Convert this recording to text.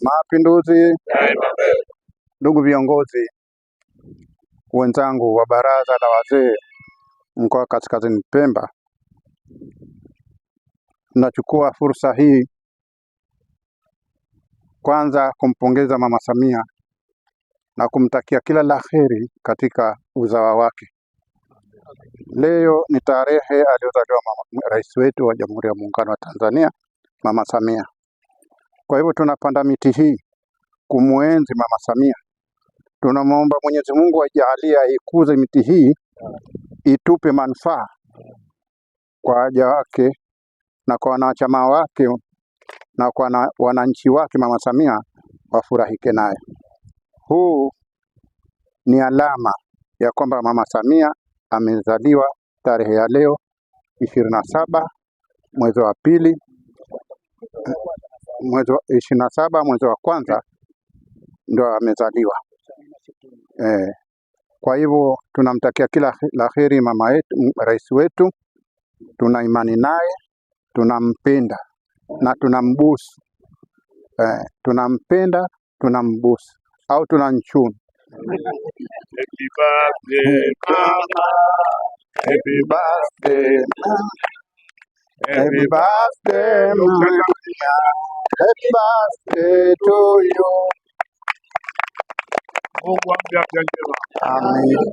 Mapinduzi! Ndugu viongozi wenzangu wa baraza la wazee mkoa wa Kaskazini Pemba, tunachukua fursa hii kwanza kumpongeza Mama Samia na kumtakia kila la heri katika uzawa wake. Leo ni tarehe aliyozaliwa rais wetu wa Jamhuri ya Muungano wa Tanzania, Mama Samia. Kwa hivyo tunapanda miti hii kumuenzi Mama Samia. Tunamwomba Mwenyezi Mungu ajalie ikuze miti hii, itupe manufaa kwa waja wake na kwa wanachama wake na kwa wananchi wake. Mama Samia wafurahike naye. Huu ni alama ya kwamba Mama Samia amezaliwa tarehe ya leo 27 mwezi wa pili, mwezi wa 27 mwezi wa kwanza ndio amezaliwa. Kwa hivyo tunamtakia kila la heri mama yetu, rais wetu. Tuna imani naye, tunampenda na tunambusu. Tunampenda, tunambusu au tunanchuni. Happy birthday mama, happy birthday mama, Happy birthday mama, happy birthday to you. Mungu ampe afya njema. Amen.